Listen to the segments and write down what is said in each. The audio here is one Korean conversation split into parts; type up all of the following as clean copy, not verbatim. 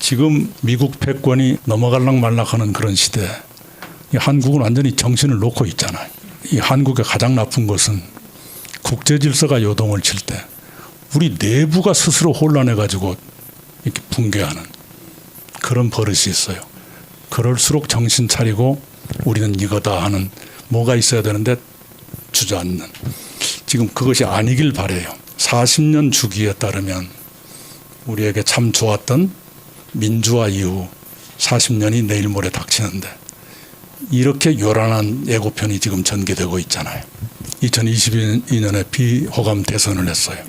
지금 미국 패권이 넘어갈락 말락하는 그런 시대, 이 한국은 완전히 정신을 놓고 있잖아요. 이 한국의 가장 나쁜 것은 국제 질서가 요동을 칠 때 우리 내부가 스스로 혼란해가지고 이렇게 붕괴하는 그런 버릇이 있어요. 그럴수록 정신 차리고 우리는 이거다 하는 뭐가 있어야 되는데 주저앉는. 지금 그것이 아니길 바라요. 40년 주기에 따르면 우리에게 참 좋았던 민주화 이후 40년이 내일 모레 닥치는데 이렇게 요란한 예고편이 지금 전개되고 있잖아요. 2022년에 비호감 대선을 했어요.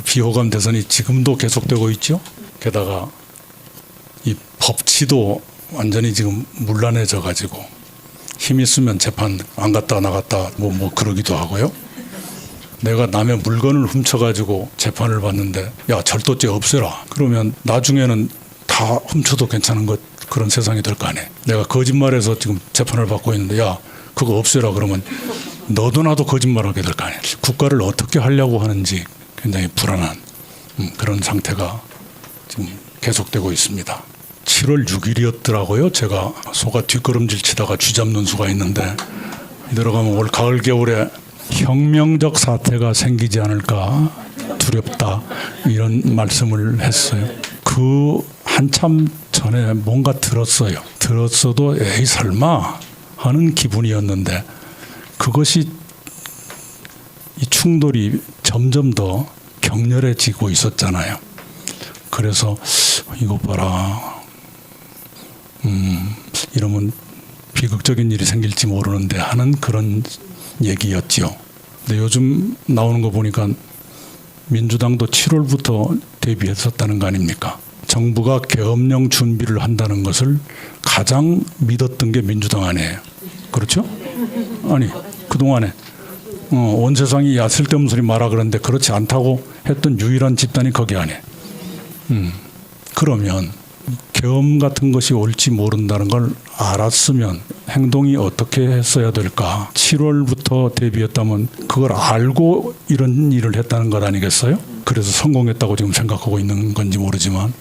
비호감 대선이 지금도 계속되고 있죠. 게다가 이 법치도 완전히 지금 문란해져 가지고 힘 있으면 재판 안 갔다 나갔다 뭐 그러기도 하고요. 내가 남의 물건을 훔쳐가지고 재판을 받는데 야 절도죄 없애라 그러면 나중에는 다 훔쳐도 괜찮은 것 그런 세상이 될 거 아니에요. 내가 거짓말해서 지금 재판을 받고 있는데 야 그거 없애라 그러면 너도 나도 거짓말하게 될 거 아니에요. 국가를 어떻게 하려고 하는지 굉장히 불안한 그런 상태가 지금 계속되고 있습니다. 7월 6일이었더라고요. 제가 소가 뒷걸음질 치다가 쥐 잡는 수가 있는데 이대로 가면 올 가을 겨울에 혁명적 사태가 생기지 않을까 두렵다 이런 말씀을 했어요. 그 한참 전에 뭔가 들었어요. 들었어도 에이 설마 하는 기분이었는데 그것이 이 충돌이 점점 더 격렬해지고 있었잖아요. 그래서 이것 봐라. 이러면 비극적인 일이 생길지 모르는데 하는 그런 얘기였지요. 근데 요즘 나오는 거 보니까 민주당도 7월부터 대비했었다는 거 아닙니까? 정부가 계엄령 준비를 한다는 것을 가장 믿었던 게 민주당 아니에요. 그렇죠? 아니 그동안에 온 세상이 야 쓸데없는 소리 마라 그러는데 그렇지 않다고 했던 유일한 집단이 거기 아니에요. 그러면 계엄 같은 것이 올지 모른다는 걸 알았으면 행동이 어떻게 했어야 될까? 7월부터 대비했다면 그걸 알고 이런 일을 했다는 것 아니겠어요? 그래서 성공했다고 지금 생각하고 있는 건지 모르지만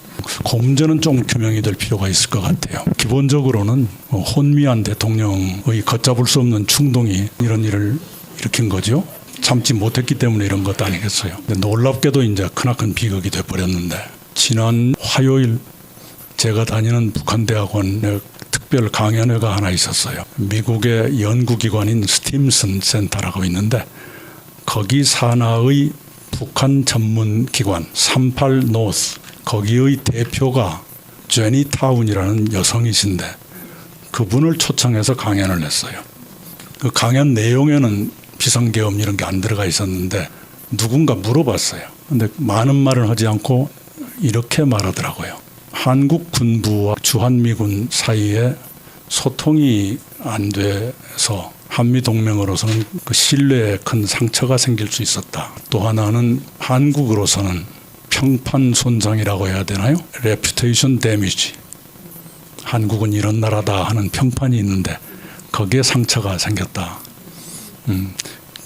그 문제는 좀 규명이 될 필요가 있을 것 같아요. 기본적으로는 혼미한 대통령의 걷잡을 수 없는 충동이 이런 일을 일으킨 거죠. 참지 못했기 때문에 이런 것 아니겠어요. 근데 놀랍게도 이제 크나큰 비극이 돼버렸는데 지난 화요일 제가 다니는 북한대학원에 특별 강연회가 하나 있었어요. 미국의 연구기관인 스팀슨 센터라고 있는데 거기 산하의 북한 전문기관 38 노스 거기의 대표가 제니 타운이라는 여성이신데 그분을 초청해서 강연을 했어요. 그 강연 내용에는 비상계엄 이런 게 안 들어가 있었는데 누군가 물어봤어요. 근데 많은 말을 하지 않고 이렇게 말하더라고요. 한국 군부와 주한미군 사이에 소통이 안 돼서 한미동맹으로서는 그 신뢰에 큰 상처가 생길 수 있었다. 또 하나는 한국으로서는 평판 손상이라고 해야 되나요? reputation damage. 한국은 이런 나라다 하는 평판이 있는데 거기에 상처가 생겼다.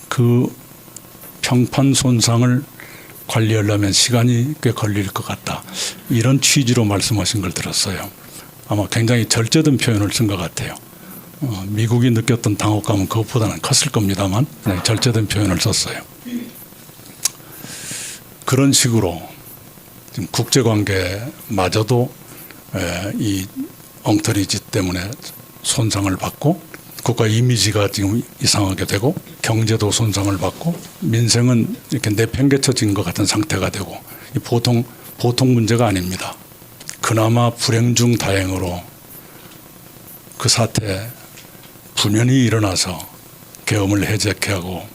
그 평판 손상을 관리하려면 시간이 꽤 걸릴 것 같다. 이런 취지로 말씀하신 걸 들었어요. 아마 굉장히 절제된 표현을 쓴 것 같아요. 미국이 느꼈던 당혹감은 그것보다는 컸을 겁니다만 절제된 표현을 썼어요. 그런 식으로 지금 국제관계마저도 이 엉터리 짓 때문에 손상을 받고 국가 이미지가 지금 이상하게 되고 경제도 손상을 받고 민생은 이렇게 내팽개쳐진 것 같은 상태가 되고 보통 문제가 아닙니다. 그나마 불행 중 다행으로 그 사태에 분연히 일어나서 계엄을 해제케 하고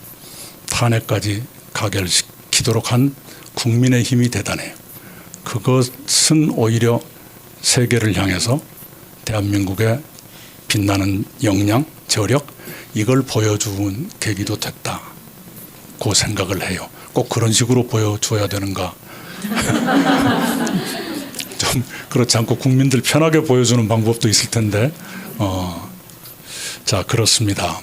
탄핵까지 가결시키도록 한 국민의 힘이 대단해요. 그것은 오히려 세계를 향해서 대한민국의 빛나는 역량, 저력 이걸 보여준 계기도 됐다. 그 생각을 해요. 꼭 그런 식으로 보여줘야 되는가. 좀 그렇지 않고 국민들 편하게 보여주는 방법도 있을 텐데 자 그렇습니다.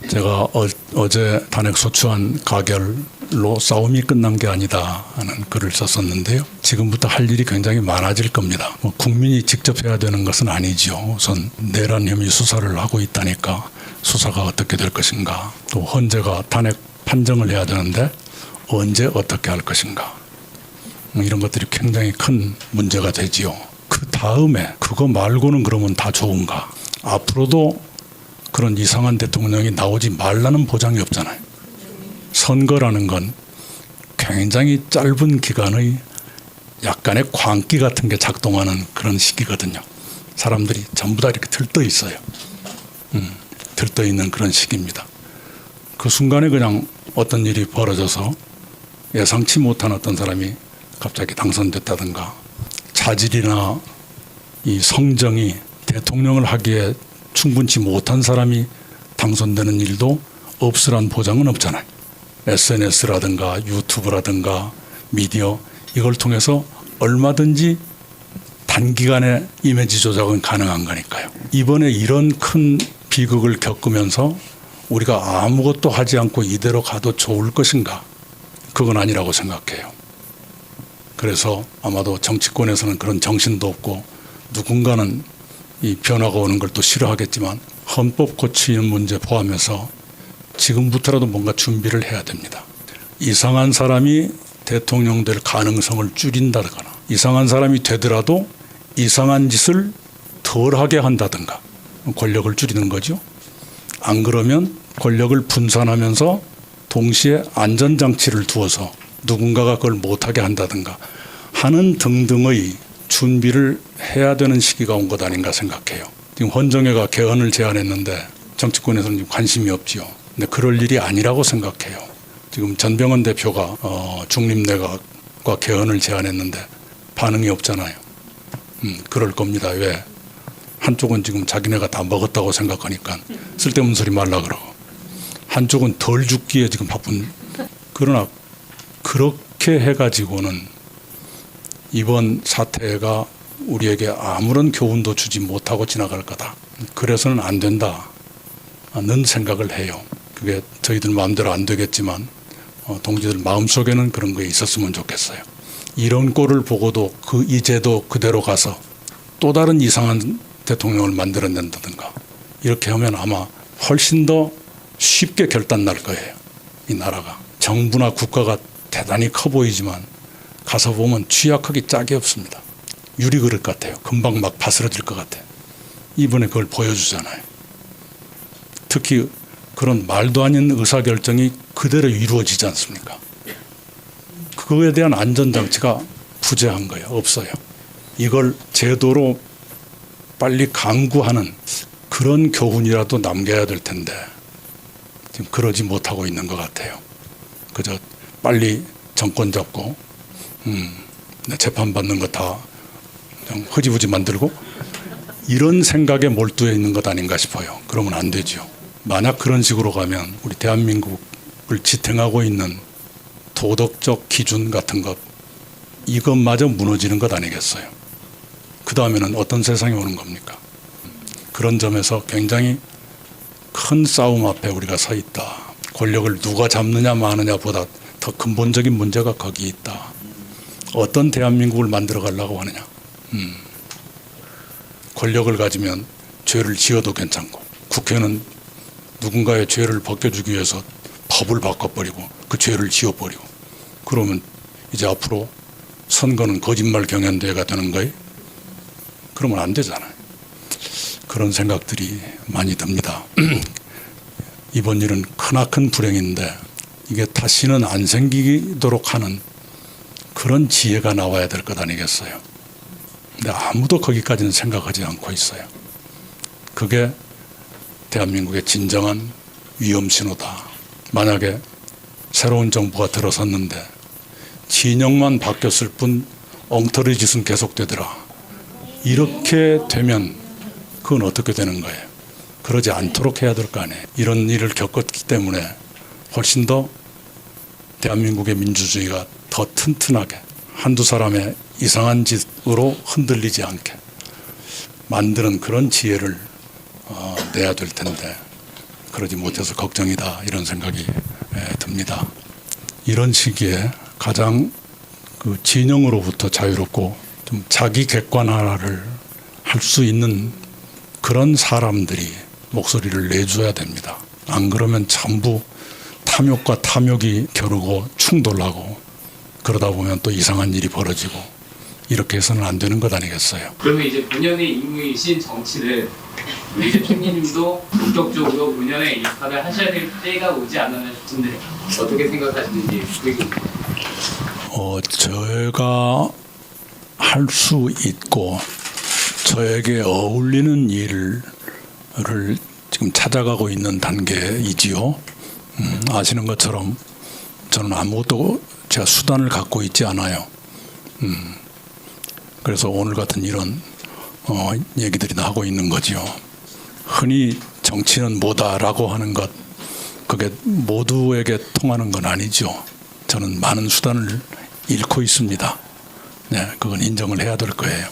제가 어제 탄핵 소추안 가결 그걸로 싸움이 끝난 게 아니다 하는 글을 썼었는데요. 지금부터 할 일이 굉장히 많아질 겁니다. 국민이 직접 해야 되는 것은 아니죠. 우선 내란 혐의 수사를 하고 있다니까 수사가 어떻게 될 것인가, 또 헌재가 탄핵 판정을 해야 되는데 언제 어떻게 할 것인가, 이런 것들이 굉장히 큰 문제가 되지요. 그 다음에 그거 말고는 그러면 다 좋은가? 앞으로도 그런 이상한 대통령이 나오지 말라는 보장이 없잖아요. 선거라는 건 굉장히 짧은 기간의 약간의 광기 같은 게 작동하는 그런 시기거든요. 사람들이 전부 다 이렇게 들떠 있어요. 들떠 있는 그런 시기입니다. 그 순간에 그냥 어떤 일이 벌어져서 예상치 못한 어떤 사람이 갑자기 당선됐다든가, 자질이나 이 성정이 대통령을 하기에 충분치 못한 사람이 당선되는 일도 없으란 보장은 없잖아요. SNS라든가 유튜브라든가 미디어, 이걸 통해서 얼마든지 단기간에 이미지 조작은 가능한 거니까요. 이번에 이런 큰 비극을 겪으면서 우리가 아무것도 하지 않고 이대로 가도 좋을 것인가? 그건 아니라고 생각해요. 그래서 아마도 정치권에서는 그런 정신도 없고, 누군가는 이 변화가 오는 걸 또 싫어하겠지만 헌법 고치는 문제 포함해서 지금부터라도 뭔가 준비를 해야 됩니다. 이상한 사람이 대통령 될 가능성을 줄인다거나, 이상한 사람이 되더라도 이상한 짓을 덜하게 한다든가, 권력을 줄이는 거죠. 안 그러면 권력을 분산하면서 동시에 안전장치를 두어서 누군가가 그걸 못하게 한다든가 하는 등등의 준비를 해야 되는 시기가 온 것 아닌가 생각해요. 지금 헌정회가 개헌을 제안했는데 정치권에서는 지금 관심이 없지요. 근데 그럴 일이 아니라고 생각해요. 지금 전병헌 대표가 중립내각과 개헌을 제안했는데 반응이 없잖아요. 그럴 겁니다. 왜? 한쪽은 지금 자기네가 다 먹었다고 생각하니까 쓸데없는 소리 말라 그러고, 한쪽은 덜 죽기에 지금 바쁜. 그러나 그렇게 해가지고는 이번 사태가 우리에게 아무런 교훈도 주지 못하고 지나갈 거다. 그래서는 안 된다는 생각을 해요. 그게 저희들 마음대로 안 되겠지만 동지들 마음속에는 그런 게 있었으면 좋겠어요. 이런 꼴을 보고도 이 제도 그대로 가서 또 다른 이상한 대통령을 만들어낸다든가 이렇게 하면 아마 훨씬 더 쉽게 결단 날 거예요. 이 나라가. 정부나 국가가 대단히 커 보이지만 가서 보면 취약하기 짝이 없습니다. 유리그릇 같아요. 금방 막 바스러질 것 같아요. 이번에 그걸 보여주잖아요. 특히 그런 말도 아닌 의사결정이 그대로 이루어지지 않습니까? 그거에 대한 안전장치가 부재한 거예요. 없어요. 이걸 제도로 빨리 강구하는 그런 교훈이라도 남겨야 될 텐데 지금 그러지 못하고 있는 것 같아요. 그저 빨리 정권 잡고 재판받는 거 다 흐지부지 만들고 이런 생각에 몰두해 있는 것 아닌가 싶어요. 그러면 안 되죠. 만약 그런 식으로 가면 우리 대한민국을 지탱하고 있는 도덕적 기준 같은 것, 이것마저 무너지는 것 아니겠어요. 그 다음에는 어떤 세상이 오는 겁니까? 그런 점에서 굉장히 큰 싸움 앞에 우리가 서 있다. 권력을 누가 잡느냐 마느냐 보다 더 근본적인 문제가 거기 있다. 어떤 대한민국을 만들어 가려고 하느냐. 권력을 가지면 죄를 지어도 괜찮고, 국회는 누군가의 죄를 벗겨주기 위해서 법을 바꿔버리고 그 죄를 지워버리고, 그러면 이제 앞으로 선거는 거짓말 경연대회가 되는 거예요? 그러면 안 되잖아요. 그런 생각들이 많이 듭니다. 이번 일은 크나큰 불행인데 이게 다시는 안 생기도록 하는 그런 지혜가 나와야 될 것 아니겠어요. 근데 아무도 거기까지는 생각하지 않고 있어요. 그게 대한민국의 진정한 위험 신호다. 만약에 새로운 정부가 들어섰는데 진영만 바뀌었을 뿐 엉터리 짓은 계속되더라. 이렇게 되면 그건 어떻게 되는 거예요? 그러지 않도록 해야 될 거 아니에요. 이런 일을 겪었기 때문에 훨씬 더 대한민국의 민주주의가 더 튼튼하게 한두 사람의 이상한 짓으로 흔들리지 않게 만드는 그런 지혜를 내야 될 텐데 그러지 못해서 걱정이다, 이런 생각이 듭니다. 이런 시기에 가장 그 진영으로부터 자유롭고 좀 자기 객관화를 할 수 있는 그런 사람들이 목소리를 내줘야 됩니다. 안 그러면 전부 탐욕과 탐욕이 겨루고 충돌하고 그러다 보면 또 이상한 일이 벌어지고 이렇게 해서는 안 되는 것 아니겠어요? 그러면 이제 본연의 임무이신 정치를 우리 대표님도 본격적으로 본연의 입학을 하셔야 될 때가 오지 않았나 싶은데 어떻게 생각하시는지 제가 할 수 있고 저에게 어울리는 일을 지금 찾아가고 있는 단계이지요. 아시는 것처럼 저는 아무것도 제가 수단을 갖고 있지 않아요. 그래서 오늘 같은 이런 얘기들이 나오고 있는 거지요. 흔히 정치는 뭐다라고 하는 것, 그게 모두에게 통하는 건 아니죠. 저는 많은 수단을 잃고 있습니다. 네, 그건 인정을 해야 될 거예요.